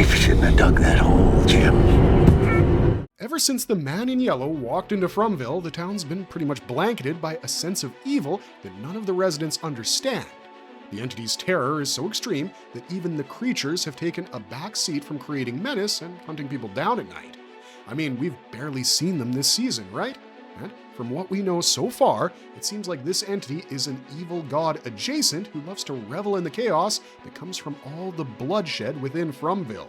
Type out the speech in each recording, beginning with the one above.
shouldn't have dug that hole, Jim. Ever since the man in yellow walked into Fromville, the town's been pretty much blanketed by a sense of evil that none of the residents understand. The entity's terror is so extreme that even the creatures have taken a back seat from creating menace and hunting people down at night. I mean, we've barely seen them this season, right? And from what we know so far, it seems like this entity is an evil god adjacent who loves to revel in the chaos that comes from all the bloodshed within Fromville.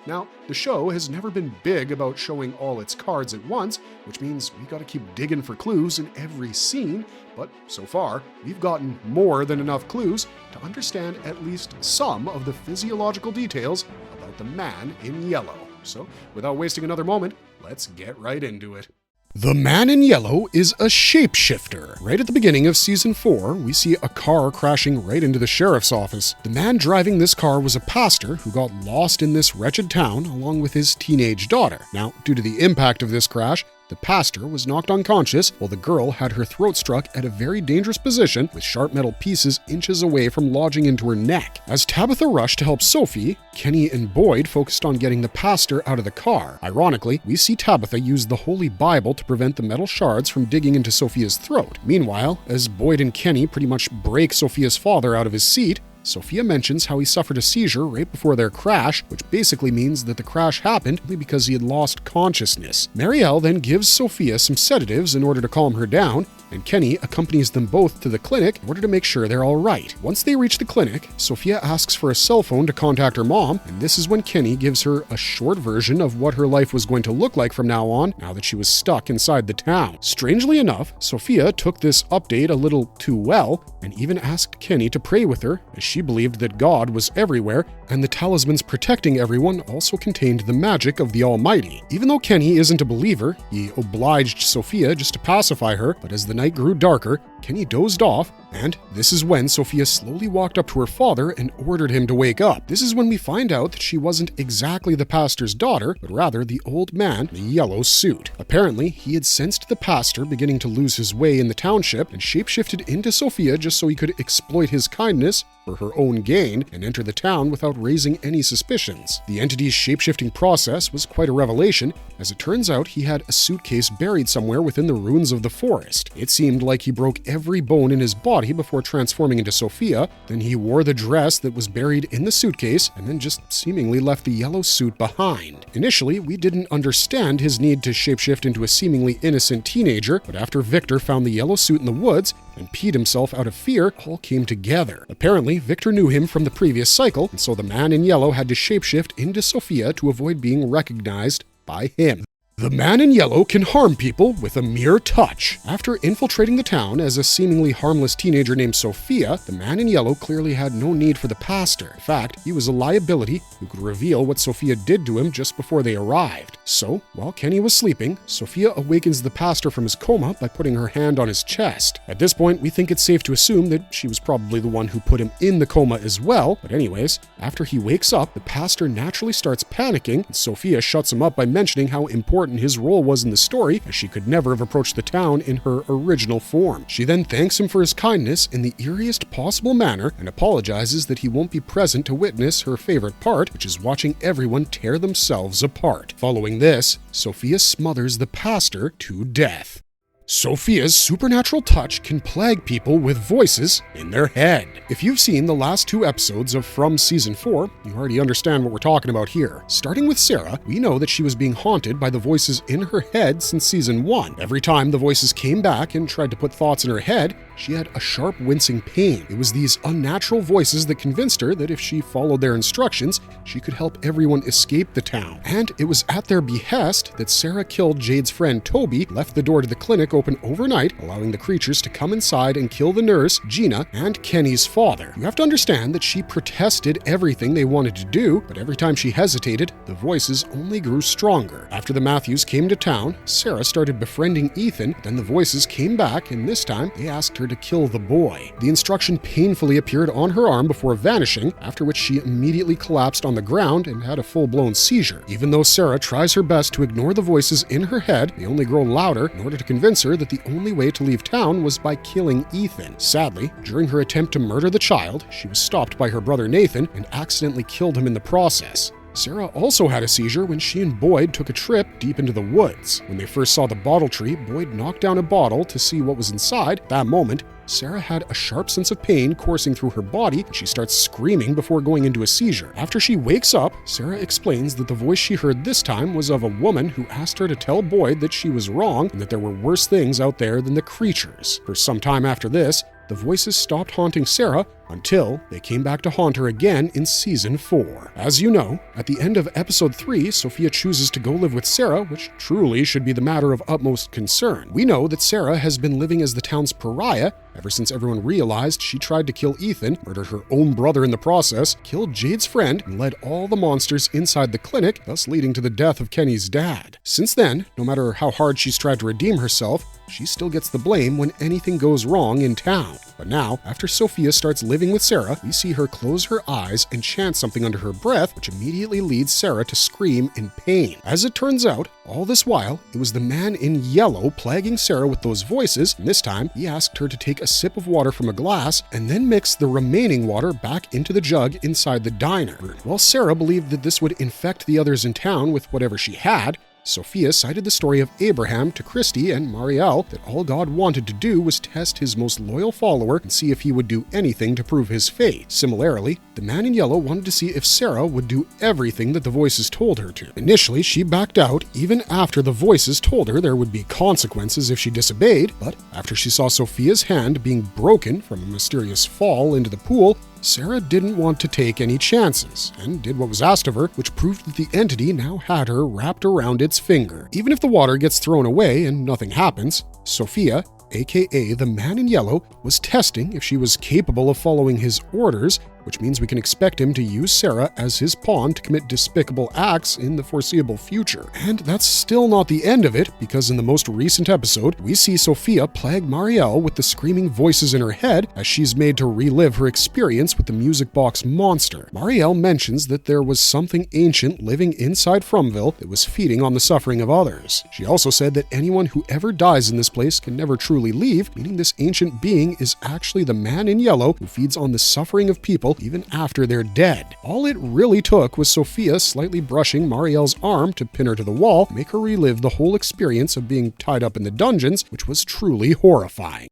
Now, the show has never been big about showing all its cards at once, which means we gotta keep digging for clues in every scene, but so far, we've gotten more than enough clues to understand at least some of the physiological details about the man in yellow. So, without wasting another moment, let's get right into it. The man in yellow is a shapeshifter. Right at the beginning of season 4, we see a car crashing right into the sheriff's office. The man driving this car was a pastor who got lost in this wretched town along with his teenage daughter. Now, due to the impact of this crash, the pastor was knocked unconscious while the girl had her throat struck at a very dangerous position with sharp metal pieces inches away from lodging into her neck. As Tabitha rushed to help Sophie, Kenny and Boyd focused on getting the pastor out of the car. Ironically, we see Tabitha use the Holy Bible to prevent the metal shards from digging into Sophia's throat. Meanwhile, as Boyd and Kenny pretty much break Sophia's father out of his seat, Sophia mentions how he suffered a seizure right before their crash, which basically means that the crash happened only because he had lost consciousness. Marielle then gives Sophia some sedatives in order to calm her down, and Kenny accompanies them both to the clinic in order to make sure they're all right. Once they reach the clinic, Sophia asks for a cell phone to contact her mom, and this is when Kenny gives her a short version of what her life was going to look like from now on, now that she was stuck inside the town. Strangely enough, Sophia took this update a little too well, and even asked Kenny to pray with her, as she believed that God was everywhere, and the talismans protecting everyone also contained the magic of the Almighty. Even though Kenny isn't a believer, he obliged Sophia just to pacify her, but as the night grew darker, Kenny dozed off, and this is when Sophia slowly walked up to her father and ordered him to wake up. This is when we find out that she wasn't exactly the pastor's daughter, but rather the old man in the yellow suit. Apparently, he had sensed the pastor beginning to lose his way in the township and shapeshifted into Sophia just so he could exploit his kindness for her own gain and enter the town without raising any suspicions. The entity's shapeshifting process was quite a revelation, as it turns out he had a suitcase buried somewhere within the ruins of the forest. It seemed like he broke every bone in his body before transforming into Sophia, then he wore the dress that was buried in the suitcase, and then just seemingly left the yellow suit behind. Initially, we didn't understand his need to shapeshift into a seemingly innocent teenager, but after Victor found the yellow suit in the woods and peed himself out of fear, all came together. Apparently, Victor knew him from the previous cycle, and so the man in yellow had to shapeshift into Sophia to avoid being recognized by him. The man in yellow can harm people with a mere touch. After infiltrating the town as a seemingly harmless teenager named Sophia, the man in yellow clearly had no need for the pastor. In fact, he was a liability who could reveal what Sophia did to him just before they arrived. So, while Kenny was sleeping, Sophia awakens the pastor from his coma by putting her hand on his chest. At this point, we think it's safe to assume that she was probably the one who put him in the coma as well, but anyways, after he wakes up, the pastor naturally starts panicking, and Sophia shuts him up by mentioning how important his role was in the story, as she could never have approached the town in her original form. She then thanks him for his kindness in the eeriest possible manner and apologizes that he won't be present to witness her favorite part, which is watching everyone tear themselves apart. Following this, Sophia smothers the pastor to death. Sophia's supernatural touch can plague people with voices in their head. If you've seen the last 2 episodes of From Season 4, you already understand what we're talking about here. Starting with Sarah, we know that she was being haunted by the voices in her head since Season 1. Every time the voices came back and tried to put thoughts in her head, she had a sharp wincing pain. It was these unnatural voices that convinced her that if she followed their instructions, she could help everyone escape the town. And it was at their behest that Sarah killed Jade's friend Toby, left the door to the clinic open overnight, allowing the creatures to come inside and kill the nurse, Gina, and Kenny's father. You have to understand that she protested everything they wanted to do, but every time she hesitated, the voices only grew stronger. After the Matthews came to town, Sarah started befriending Ethan, then the voices came back, and this time they asked her to kill the boy. The instruction painfully appeared on her arm before vanishing, after which she immediately collapsed on the ground and had a full-blown seizure. Even though Sarah tries her best to ignore the voices in her head, they only grow louder in order to convince her that the only way to leave town was by killing Ethan. Sadly, during her attempt to murder the child, she was stopped by her brother Nathan and accidentally killed him in the process. Sarah also had a seizure when she and Boyd took a trip deep into the woods. When they first saw the bottle tree, Boyd knocked down a bottle to see what was inside. At that moment, Sarah had a sharp sense of pain coursing through her body, and she starts screaming before going into a seizure. After she wakes up, Sarah explains that the voice she heard this time was of a woman who asked her to tell Boyd that she was wrong and that there were worse things out there than the creatures. For some time after this, the voices stopped haunting Sarah until they came back to haunt her again in season 4. As you know, at the end of episode 3, Sophia chooses to go live with Sarah, which truly should be the matter of utmost concern. We know that Sarah has been living as the town's pariah ever since everyone realized she tried to kill Ethan, murdered her own brother in the process, killed Jade's friend, and led all the monsters inside the clinic, thus leading to the death of Kenny's dad. Since then, no matter how hard she's tried to redeem herself, she still gets the blame when anything goes wrong in town. But now, after Sophia starts living with Sarah, we see her close her eyes and chant something under her breath, which immediately leads Sarah to scream in pain. As it turns out, all this while, it was the man in yellow plaguing Sarah with those voices, and this time, he asked her to take a sip of water from a glass and then mix the remaining water back into the jug inside the diner. While Sarah believed that this would infect the others in town with whatever she had, Sophia cited the story of Abraham to Christy and Marielle that all God wanted to do was test his most loyal follower and see if he would do anything to prove his faith. Similarly, the man in yellow wanted to see if Sarah would do everything that the voices told her to. Initially, she backed out even after the voices told her there would be consequences if she disobeyed, but after she saw Sophia's hand being broken from a mysterious fall into the pool, Sarah didn't want to take any chances and did what was asked of her, which proved that the entity now had her wrapped around its finger. Even if the water gets thrown away and nothing happens, Sophia, aka the man in yellow, was testing if she was capable of following his orders, which means we can expect him to use Sarah as his pawn to commit despicable acts in the foreseeable future. And that's still not the end of it, because in the most recent episode, we see Sophia plague Marielle with the screaming voices in her head as she's made to relive her experience with the music box monster. Marielle mentions that there was something ancient living inside Fromville that was feeding on the suffering of others. She also said that anyone who ever dies in this place can never truly leave, meaning this ancient being is actually the man in yellow who feeds on the suffering of people even after they're dead. All it really took was Sophia slightly brushing Marielle's arm to pin her to the wall, make her relive the whole experience of being tied up in the dungeons, which was truly horrifying.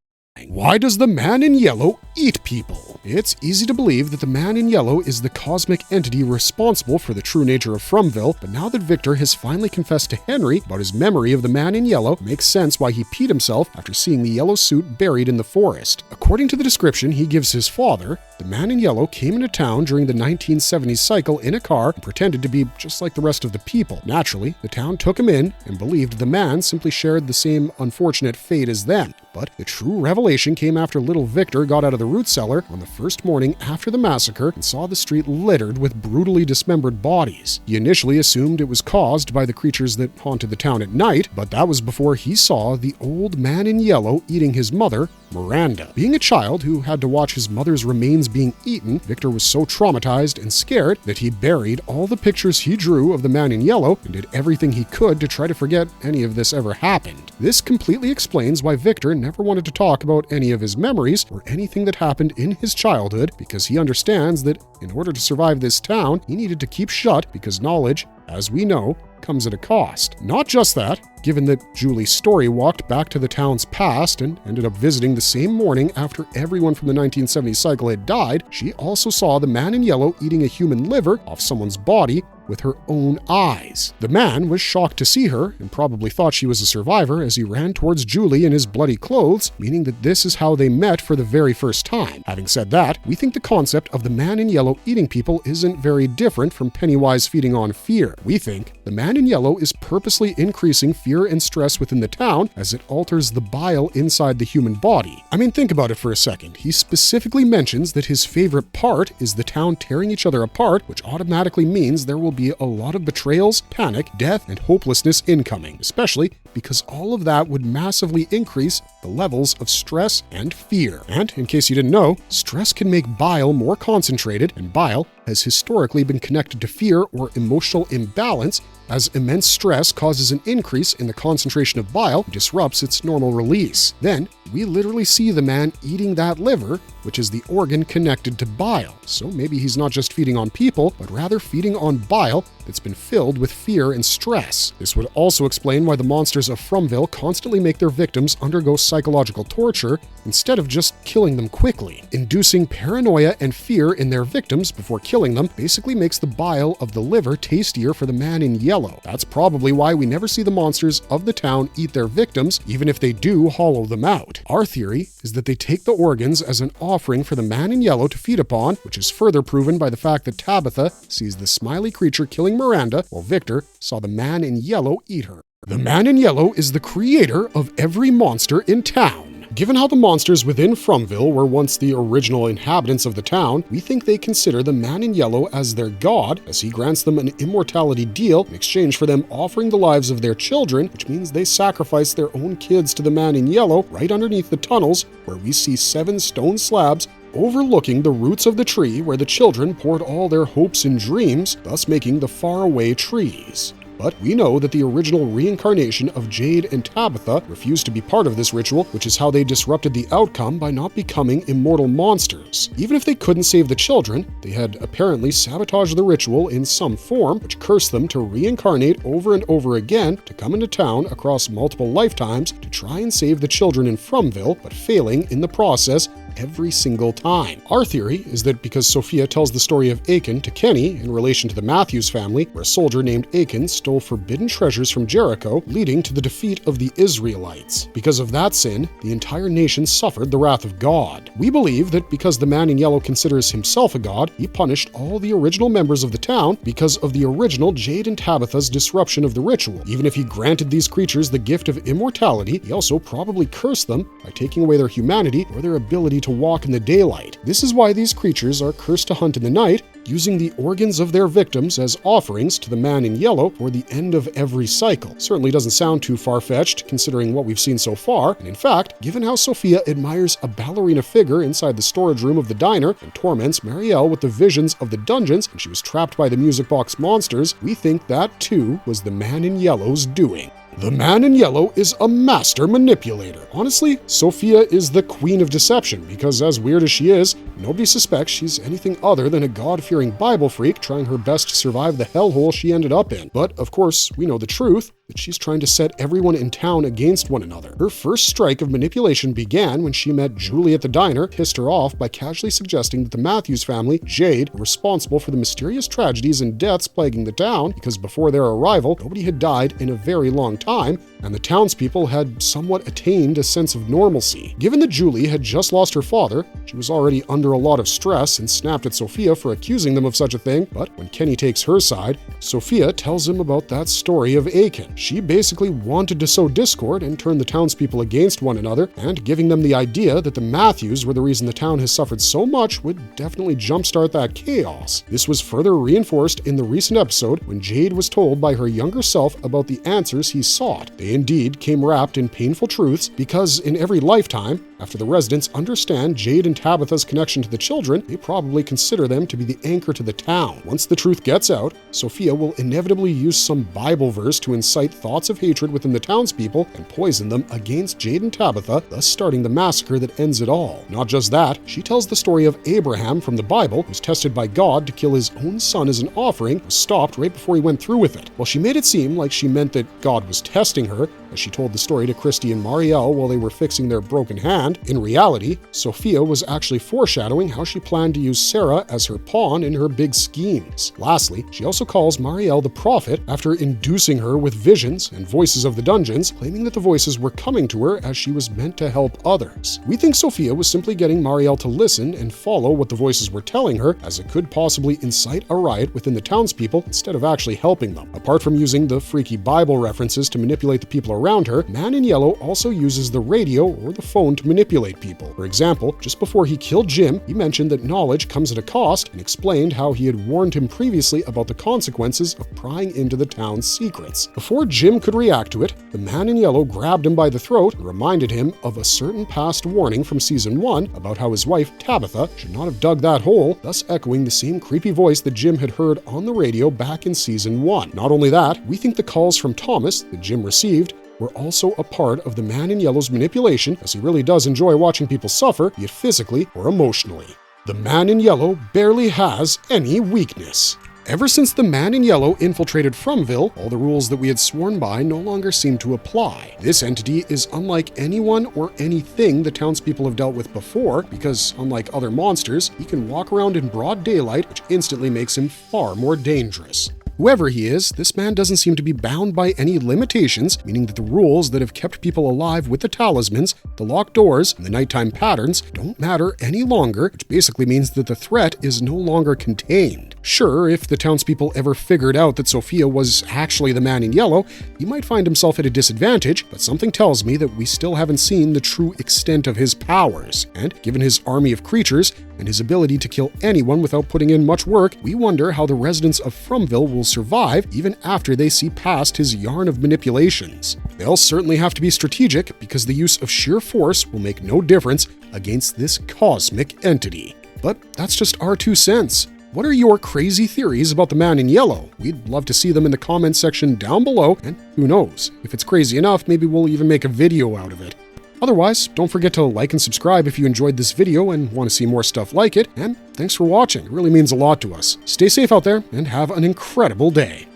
Why does the man in yellow eat people? It's easy to believe that the man in yellow is the cosmic entity responsible for the true nature of Fromville, but now that Victor has finally confessed to Henry about his memory of the man in yellow, it makes sense why he peed himself after seeing the yellow suit buried in the forest. According to the description he gives his father, the man in yellow came into town during the 1970s cycle in a car and pretended to be just like the rest of the people. Naturally, the town took him in and believed the man simply shared the same unfortunate fate as them. But the true revelation came after little Victor got out of the root cellar on the first morning after the massacre and saw the street littered with brutally dismembered bodies. He initially assumed it was caused by the creatures that haunted the town at night, but that was before he saw the old man in yellow eating his mother, Miranda. Being a child who had to watch his mother's remains being eaten, Victor was so traumatized and scared that he buried all the pictures he drew of the man in yellow and did everything he could to try to forget any of this ever happened. This completely explains why Victor never wanted to talk about any of his memories or anything that happened in his childhood, because he understands that in order to survive this town, he needed to keep shut because knowledge, as we know, comes at a cost. Not just that, given that Julie Story walked back to the town's past and ended up visiting the same morning after everyone from the 1970s cycle had died, she also saw the man in yellow eating a human liver off someone's body with her own eyes. The man was shocked to see her and probably thought she was a survivor as he ran towards Julie in his bloody clothes, meaning that this is how they met for the very first time. Having said that, we think the concept of the man in yellow eating people isn't very different from Pennywise feeding on fear. We think the man in yellow is purposely increasing fear and stress within the town as it alters the bile inside the human body. I mean, think about it for a second. He specifically mentions that his favorite part is the town tearing each other apart, which automatically means there will be a lot of betrayals, panic, death, and hopelessness incoming, especially because all of that would massively increase the levels of stress and fear. And in case you didn't know, stress can make bile more concentrated, and bile has historically been connected to fear or emotional imbalance, as immense stress causes an increase in the concentration of bile and disrupts its normal release. Then, we literally see the man eating that liver, which is the organ connected to bile. So maybe he's not just feeding on people, but rather feeding on bile that's been filled with fear and stress. This would also explain why the monsters of Fromville constantly make their victims undergo psychological torture instead of just killing them quickly. Inducing paranoia and fear in their victims before killing them basically makes the bile of the liver tastier for the man in yellow. That's probably why we never see the monsters of the town eat their victims, even if they do hollow them out. Our theory is that they take the organs as an offering for the man in yellow to feed upon, which is further proven by the fact that Tabitha sees the smiley creature killing Miranda, while Victor saw the man in yellow eat her. The man in yellow is the creator of every monster in town. Given how the monsters within Fromville were once the original inhabitants of the town, we think they consider the man in yellow as their god, as he grants them an immortality deal in exchange for them offering the lives of their children, which means they sacrifice their own kids to the man in yellow right underneath the tunnels where we see 7 stone slabs overlooking the roots of the tree where the children poured all their hopes and dreams, thus making the faraway trees. But we know that the original reincarnation of Jade and Tabitha refused to be part of this ritual, which is how they disrupted the outcome by not becoming immortal monsters. Even if they couldn't save the children, they had apparently sabotaged the ritual in some form, which cursed them to reincarnate over and over again to come into town across multiple lifetimes to try and save the children in Fromville, but failing in the process every single time. Our theory is that because Sophia tells the story of Achan to Kenny in relation to the Matthews family, where a soldier named Achan stole forbidden treasures from Jericho, leading to the defeat of the Israelites. Because of that sin, the entire nation suffered the wrath of God. We believe that because the man in yellow considers himself a god, he punished all the original members of the town because of the original Jade and Tabitha's disruption of the ritual. Even if he granted these creatures the gift of immortality, he also probably cursed them by taking away their humanity or their ability to walk in the daylight. This is why these creatures are cursed to hunt in the night, using the organs of their victims as offerings to the man in yellow for the end of every cycle. Certainly doesn't sound too far-fetched considering what we've seen so far, and in fact, given how Sophia admires a ballerina figure inside the storage room of the diner and torments Marielle with the visions of the dungeons when she was trapped by the music box monsters, we think that too was the man in yellow's doing. The man in yellow is a master manipulator. Honestly, Sophia is the queen of deception because as weird as she is, nobody suspects she's anything other than a God-fearing Bible freak trying her best to survive the hellhole she ended up in. But of course, we know the truth, that she's trying to set everyone in town against one another. Her first strike of manipulation began when she met Julie at the diner, pissed her off by casually suggesting that the Matthews family, Jade, were responsible for the mysterious tragedies and deaths plaguing the town because before their arrival, nobody had died in a very long time, and the townspeople had somewhat attained a sense of normalcy. Given that Julie had just lost her father, she was already under a lot of stress and snapped at Sophia for accusing them of such a thing, but when Kenny takes her side, Sophia tells him about that story of Achan. She basically wanted to sow discord and turn the townspeople against one another, and giving them the idea that the Matthews were the reason the town has suffered so much would definitely jumpstart that chaos. This was further reinforced in the recent episode when Jade was told by her younger self about the answers he sought. They indeed came wrapped in painful truths because in every lifetime, after the residents understand Jade and Tabitha's connection to the children, they probably consider them to be the anchor to the town. Once the truth gets out, Sophia will inevitably use some Bible verse to incite thoughts of hatred within the townspeople and poison them against Jade and Tabitha, thus starting the massacre that ends it all. Not just that, she tells the story of Abraham from the Bible, who was tested by God to kill his own son as an offering, was stopped right before he went through with it. Well, she made it seem like she meant that God was testing her, as she told the story to Christy and Marielle while they were fixing their broken hand. In reality, Sophia was actually foreshadowing how she planned to use Sarah as her pawn in her big schemes. Lastly, she also calls Marielle the prophet after inducing her with visions and voices of the dungeons, claiming that the voices were coming to her as she was meant to help others. We think Sophia was simply getting Marielle to listen and follow what the voices were telling her, as it could possibly incite a riot within the townspeople instead of actually helping them. Apart from using the freaky Bible references to manipulate the people around her, Man in Yellow also uses the radio or the phone to manipulate people. For example, just before he killed Jim, he mentioned that knowledge comes at a cost and explained how he had warned him previously about the consequences of prying into the town's secrets. Before Jim could react to it, the Man in Yellow grabbed him by the throat and reminded him of a certain past warning from season 1 about how his wife, Tabitha, should not have dug that hole, thus echoing the same creepy voice that Jim had heard on the radio back in season 1. Not only that, we think the calls from Thomas that Jim received were also a part of the Man in Yellow's manipulation, as he really does enjoy watching people suffer, be it physically or emotionally. The Man in Yellow barely has any weakness. Ever since the man in yellow infiltrated Fromville, all the rules that we had sworn by no longer seem to apply. This entity is unlike anyone or anything the townspeople have dealt with before, because unlike other monsters, he can walk around in broad daylight, which instantly makes him far more dangerous. Whoever he is, this man doesn't seem to be bound by any limitations, meaning that the rules that have kept people alive with the talismans, the locked doors, and the nighttime patterns don't matter any longer, which basically means that the threat is no longer contained. Sure, if the townspeople ever figured out that Sophia was actually the man in yellow, he might find himself at a disadvantage, but something tells me that we still haven't seen the true extent of his powers. And given his army of creatures and his ability to kill anyone without putting in much work, we wonder how the residents of Fromville will survive even after they see past his yarn of manipulations. They'll certainly have to be strategic, because the use of sheer force will make no difference against this cosmic entity. But that's just our 2 cents. What are your crazy theories about the man in yellow? We'd love to see them in the comments section down below, and who knows, if it's crazy enough, maybe we'll even make a video out of it. Otherwise, don't forget to like and subscribe if you enjoyed this video and want to see more stuff like it, and thanks for watching. It really means a lot to us. Stay safe out there and have an incredible day.